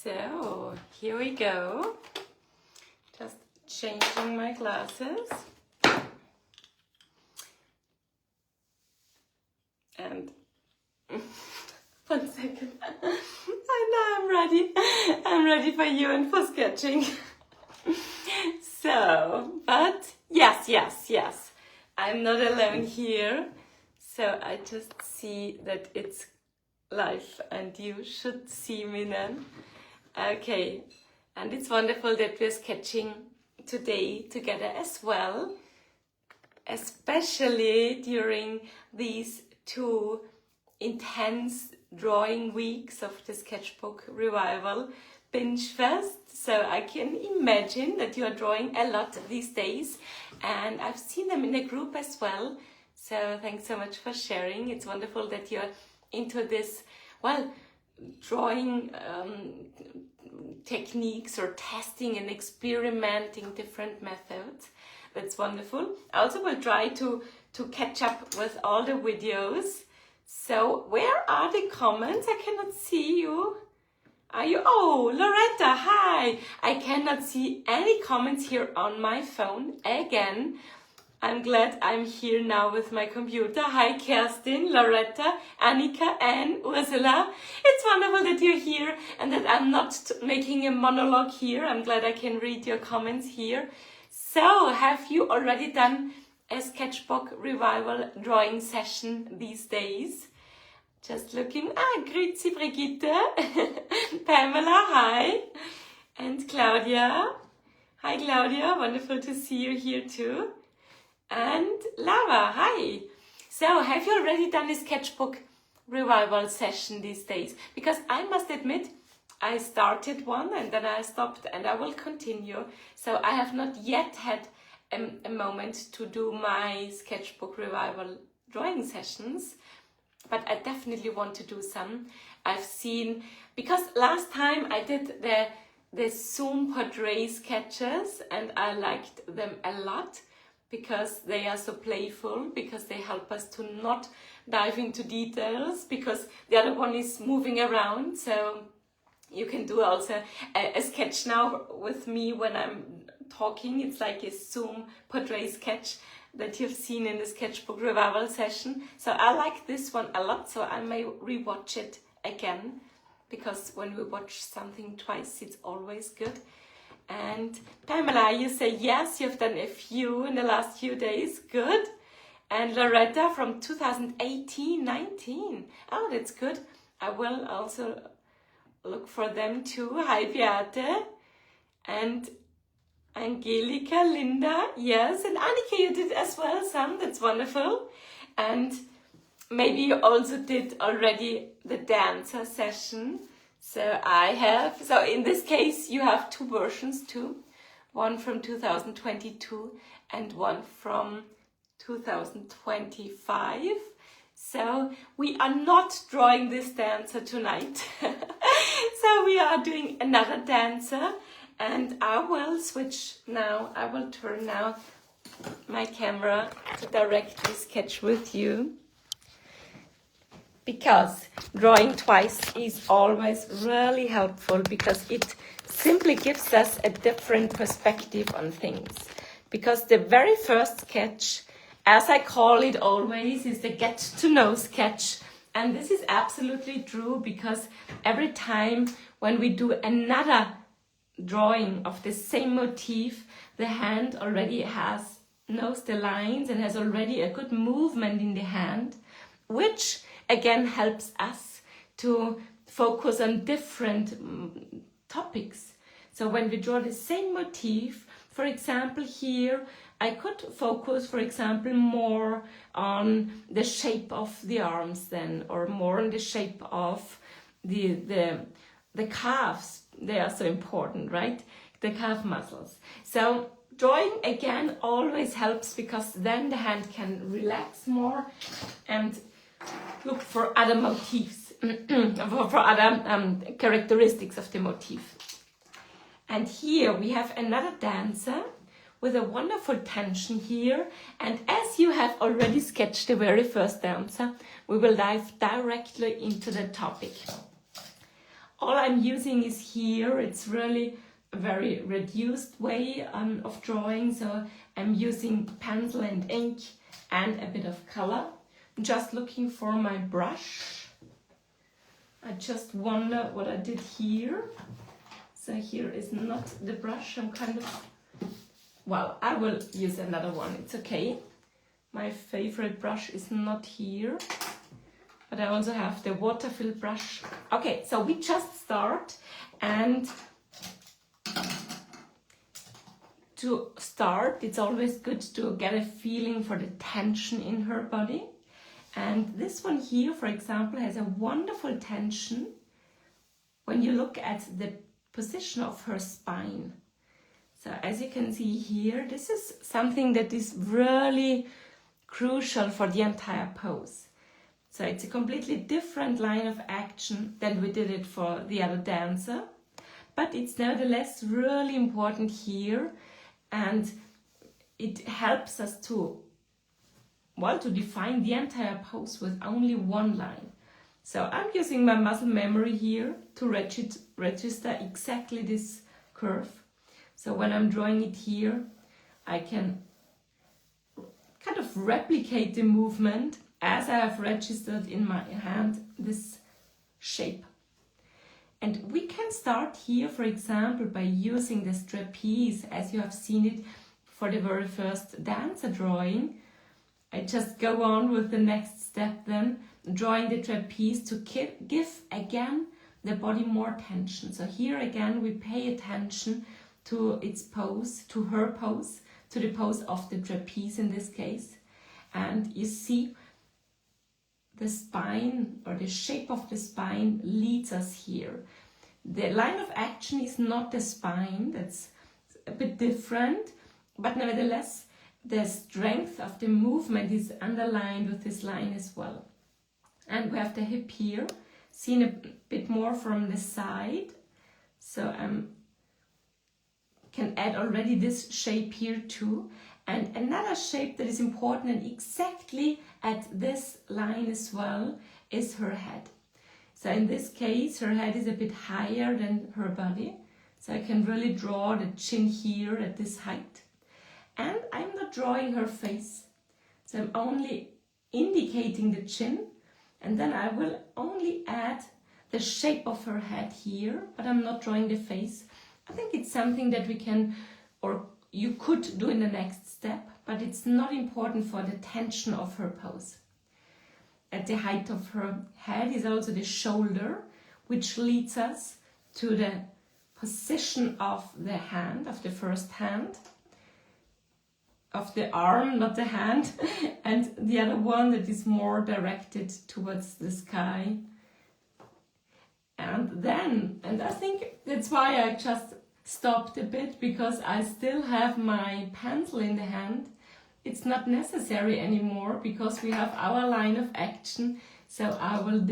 So, here we go. Just changing my glasses. And 1 second. I'm ready. I'm ready for you and for sketching. So, but yes. I'm not alone here. So I just see that it's live and you should see me then. Okay, and it's wonderful that we're sketching today together as well, especially during these 2 intense drawing weeks of the Sketchbook Revival Binge Fest. So I can imagine that you are drawing a lot these days, and I've seen them in a group as well. So thanks so much for sharing. It's wonderful that you're into this, well, drawing techniques or testing and experimenting different methods. That's wonderful. I also will try to catch up with all the videos. So where are the comments? I cannot see you. Are you? Oh, Loretta, hi. I cannot see any comments here on my phone again. I'm glad I'm here now with my computer. Hi, Kerstin, Loretta, Annika, and Ursula. It's wonderful that you're here and that I'm not making a monologue here. I'm glad I can read your comments here. So, have you already done a Sketchbook Revival drawing session these days? Just looking. Grüezi, Brigitte. Pamela, hi. And Claudia. Hi, Claudia. Wonderful to see you here too. And Lava, hi. So, have you already done a Sketchbook Revival session these days? Because I must admit, I started one and then I stopped and I will continue. So, I have not yet had a moment to do my Sketchbook Revival drawing sessions, but I definitely want to do some. I've seen, because last time I did the Zoom portrait sketches and I liked them a lot, because they are so playful, because they help us to not dive into details, because the other one is moving around. So you can do also a sketch now with me when I'm talking. It's like a Zoom portrait sketch that you've seen in the Sketchbook Revival session. So I like this one a lot, so I may rewatch it again, because when we watch something twice, it's always good. And Pamela, you say yes, you've done a few in the last few days. Good. And Loretta from 2018-19. Oh, that's good. I will also look for them too. Hi, Beate. And Angelika, Linda, yes. And Annika, you did as well some. That's wonderful. And maybe you also did already the dancer session. So I have, so in this case you have 2 versions too, one from 2022 and one from 2025. So we are not drawing this dancer tonight. So we are doing another dancer, and I will switch now, I will turn now my camera to directly sketch with you. Because drawing twice is always really helpful, because it simply gives us a different perspective on things. Because the very first sketch, as I call it always, is the get to know sketch. And this is absolutely true, because every time when we do another drawing of the same motif, the hand already knows the lines and has already a good movement in the hand, which again helps us to focus on different topics. So when we draw the same motif, for example here, I could focus, for example, more on the shape of the arms then, or more on the shape of the calves. They are so important, right? The calf muscles. So drawing again always helps, because then the hand can relax more and look for other motifs, for other characteristics of the motif. And here we have another dancer with a wonderful tension here. And as you have already sketched the very first dancer, we will dive directly into the topic. all I'm using is here. It's really a very reduced way of drawing, so I'm using pencil and ink and a bit of color. I'm just looking for my brush. I just wonder what I did here. So here is not the brush. I'm kind of, well, I will use another one, it's okay. My favorite brush is not here, but I also have the water-filled brush. Okay, so we just start, and to start, it's always good to get a feeling for the tension in her body. And this one here, for example, has a wonderful tension when you look at the position of her spine. So as you can see here, this is something that is really crucial for the entire pose. So it's a completely different line of action than we did it for the other dancer, but it's nevertheless really important here, and it helps us to define the entire pose with only one line. So I'm using my muscle memory here to register exactly this curve. So when I'm drawing it here, I can kind of replicate the movement as I have registered in my hand this shape. And we can start here, for example, by using this trapeze as you have seen it for the very first dancer drawing. I just go on with the next step then, drawing the trapeze to give again the body more tension. So here again we pay attention to its pose, to her pose, to the pose of the trapeze in this case. And you see the spine, or the shape of the spine, leads us here. The line of action is not the spine, that's a bit different, but nevertheless the strength of the movement is underlined with this line as well. And we have the hip here, seen a bit more from the side. So I can add already this shape here too. And another shape that is important and exactly at this line as well is her head. So in this case, her head is a bit higher than her body. So I can really draw the chin here at this height. And I'm not drawing her face. So I'm only indicating the chin, and then I will only add the shape of her head here, but I'm not drawing the face. I think it's something that we can, or you could do in the next step, but it's not important for the tension of her pose. At the height of her head is also the shoulder, which leads us to the position of the hand, of the first hand, of the arm, not the hand, and the other one that is more directed towards the sky. And I think that's why I just stopped a bit, because I still have my pencil in the hand. It's not necessary anymore because we have our line of action. So I will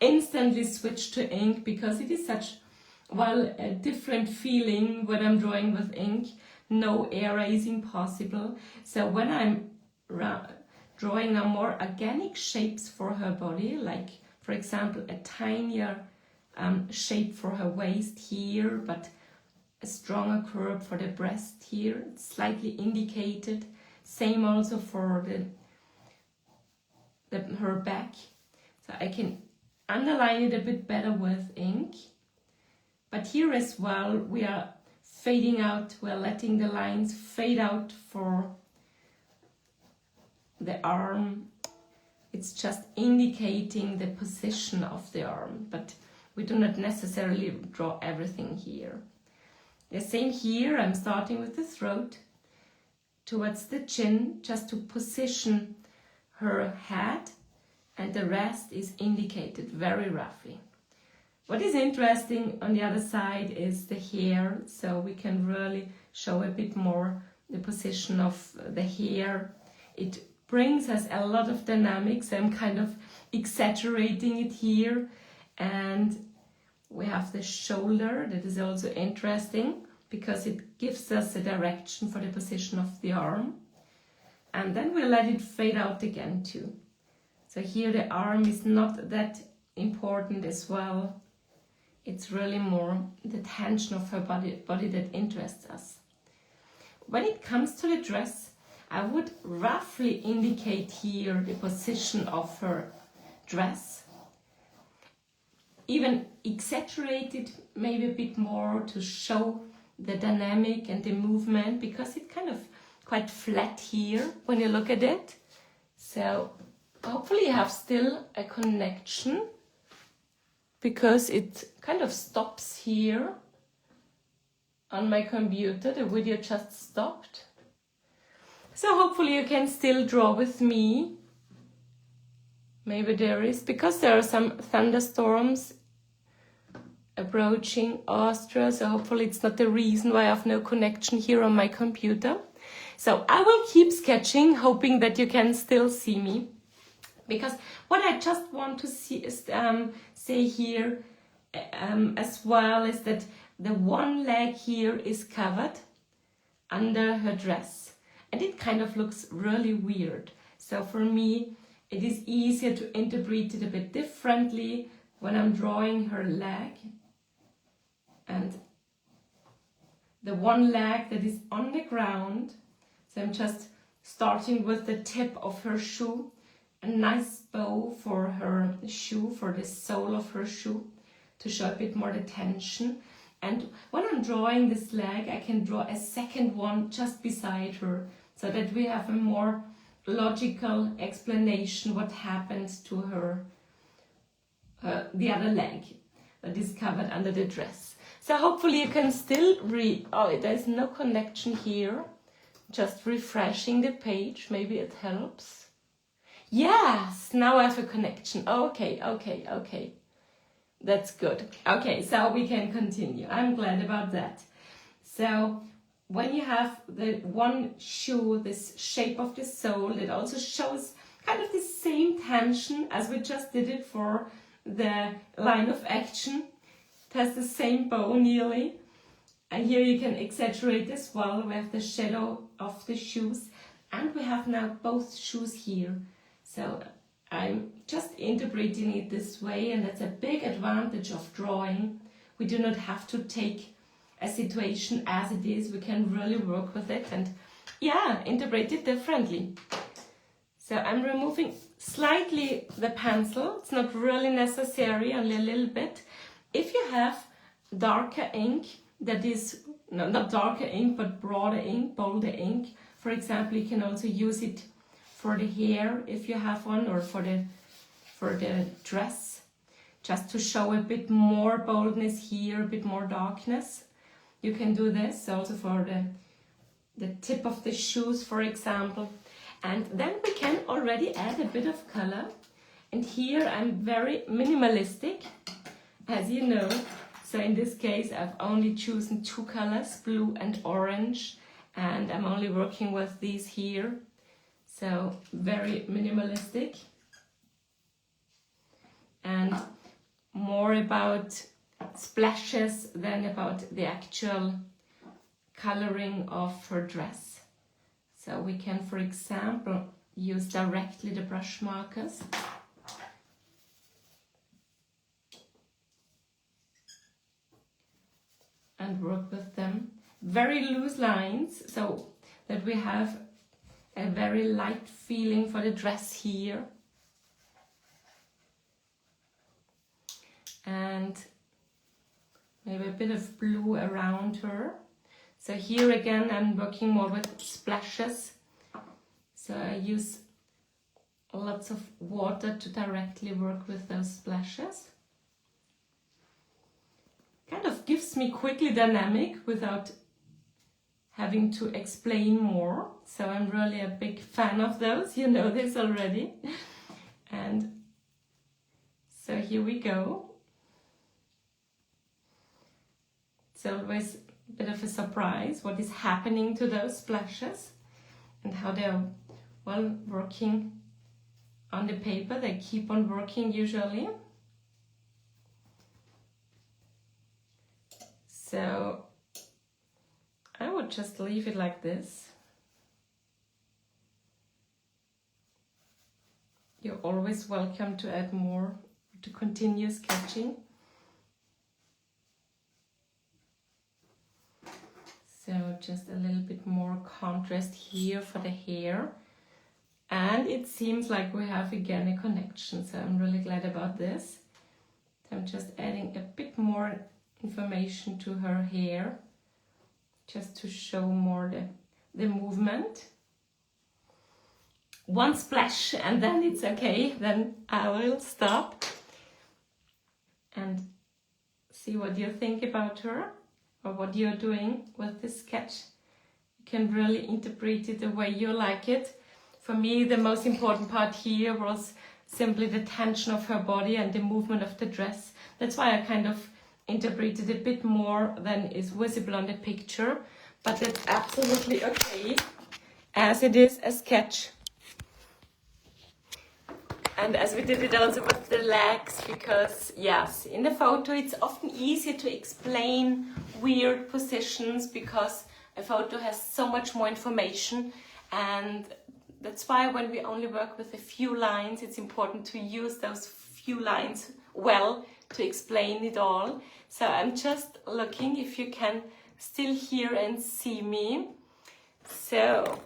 instantly switch to ink, because it is such, well, a different feeling when I'm drawing with ink. No error is impossible. So when I'm drawing a more organic shapes for her body, like for example a tinier shape for her waist here, but a stronger curve for the breast here, it's slightly indicated. Same also for her back. So I can underline it a bit better with ink. But here as well we are fading out, we're letting the lines fade out for the arm. It's just indicating the position of the arm, but we do not necessarily draw everything here. The same here, I'm starting with the throat towards the chin, just to position her head, and the rest is indicated very roughly. What is interesting on the other side is the hair, so we can really show a bit more the position of the hair. It brings us a lot of dynamics. I'm kind of exaggerating it here. And we have the shoulder, that is also interesting because it gives us a direction for the position of the arm. And then we'll let it fade out again too. So here the arm is not that important as well. It's really more the tension of her body that interests us. When it comes to the dress, I would roughly indicate here the position of her dress. Even exaggerate it maybe a bit more to show the dynamic and the movement, because it's kind of quite flat here when you look at it. So hopefully you have still a connection, because it kind of stops here on my computer. The video just stopped. So hopefully you can still draw with me. Maybe there is, because there are some thunderstorms approaching Austria, so hopefully it's not the reason why I have no connection here on my computer. So I will keep sketching, hoping that you can still see me. Because what I just want to say here as well is that the one leg here is covered under her dress, and it kind of looks really weird. So for me, it is easier to interpret it a bit differently when I'm drawing her leg. And the one leg that is on the ground, so I'm just starting with the tip of her shoe, a nice bow for her shoe, for the sole of her shoe, to show a bit more the tension. And when I'm drawing this leg, I can draw a second one just beside her, so that we have a more logical explanation what happens to her, the other leg that is covered under the dress. So hopefully you can still read. Oh, there's no connection here. Just refreshing the page, maybe it helps. Yes, now I have a connection. Okay. That's good. Okay, so we can continue. I'm glad about that. So when you have the one shoe, this shape of the sole, it also shows kind of the same tension as we just did it for the line of action. It has the same bow nearly. And here you can exaggerate as well. We have the shadow of the shoes, and we have now both shoes here. So I'm just interpreting it this way, and that's a big advantage of drawing. We do not have to take a situation as it is. We can really work with it and interpret it differently. So I'm removing slightly the pencil. It's not really necessary, only a little bit. If you have darker ink, that is, no, not darker ink, but broader ink, bolder ink, for example, you can also use it for the hair if you have one, or for the dress, just to show a bit more boldness here, a bit more darkness. You can do this also for the tip of the shoes, for example. And then we can already add a bit of color. And here I'm very minimalistic, as you know. So in this case, I've only chosen two colors, blue and orange, and I'm only working with these here. So very minimalistic, and more about splashes than about the actual coloring of her dress. So we can, for example, use directly the brush markers. And work with them. Very loose lines, so that we have a very light feeling for the dress here. And maybe a bit of blue around her. So here again I'm working more with splashes. So I use lots of water to directly work with those splashes. Kind of gives me quickly dynamic without having to explain more. So I'm really a big fan of those, you know this already. And so here we go. It's always a bit of a surprise what is happening to those splashes and how they're well working on the paper. They keep on working usually. So I would just leave it like this. You're always welcome to add more, to continue sketching. So just a little bit more contrast here for the hair. And it seems like we have again a connection, so I'm really glad about this. So I'm just adding a bit more information to her hair, just to show more the movement. One splash and then it's okay, then I will stop and see what you think about her or what you're doing with this sketch. You can really interpret it the way you like it. For me, the most important part here was simply the tension of her body and the movement of the dress. That's why I kind of interpreted a bit more than is visible on the picture, but that's absolutely okay, as it is a sketch. And as we did it also with the legs, because yes, in the photo it's often easier to explain weird positions because a photo has so much more information, and that's why when we only work with a few lines, it's important to use those few lines well to explain it all. So I'm just looking if you can still hear and see me. So,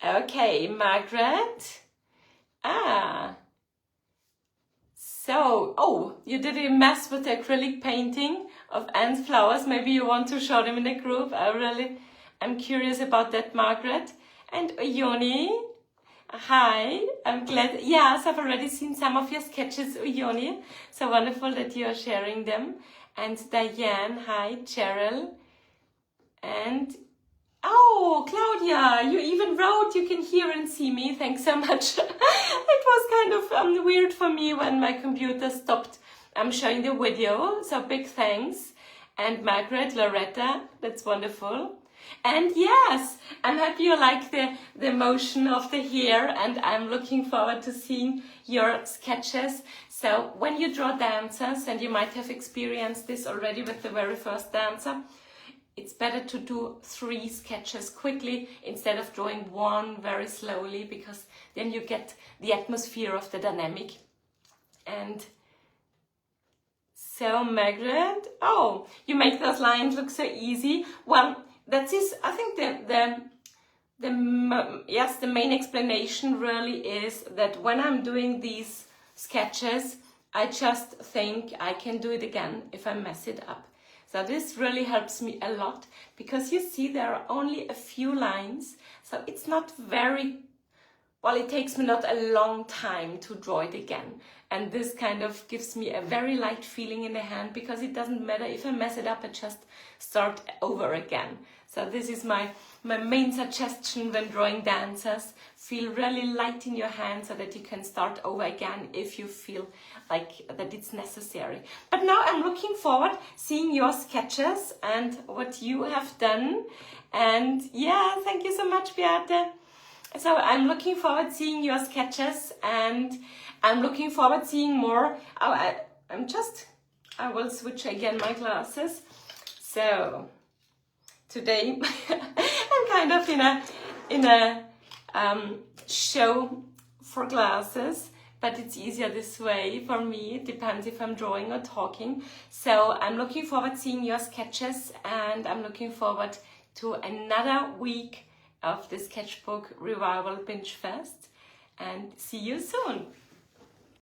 okay, Margaret. So, oh, you did a mess with the acrylic painting of Anne's flowers. Maybe you want to show them in a group. I'm curious about that, Margaret. And Uyoni, hi, I'm glad. Yes, I've already seen some of your sketches, Uyoni. So wonderful that you are sharing them. And Diane, hi, Cheryl. And, oh, Claudia, you even wrote, you can hear and see me. Thanks so much. It was kind of weird for me when my computer stopped showing the video. So big thanks. And Margaret, Loretta, that's wonderful. And yes, I'm happy you like the motion of the hair, and I'm looking forward to seeing your sketches. So when you draw dancers, and you might have experienced this already with the very first dancer, it's better to do 3 sketches quickly instead of drawing one very slowly, because then you get the atmosphere of the dynamic. And so Margaret, oh, you make those lines look so easy. Well, that is, I think the main explanation really is that when I'm doing these sketches, I just think I can do it again if I mess it up. So this really helps me a lot, because you see there are only a few lines, so it's not very, well, it takes me not a long time to draw it again. And this kind of gives me a very light feeling in the hand, because it doesn't matter if I mess it up, I just start over again. So this is my main suggestion when drawing dancers. Feel really light in your hand so that you can start over again if you feel like that it's necessary. But now I'm looking forward seeing your sketches and what you have done. And yeah, thank you so much, Beate. So I'm looking forward seeing your sketches, and I'm looking forward seeing more. I will switch again my glasses. So today I'm kind of in a show for glasses, but it's easier this way for me. It depends if I'm drawing or talking. So I'm looking forward seeing your sketches, and I'm looking forward to another week of the Sketchbook Revival Binge Fest, and see you soon.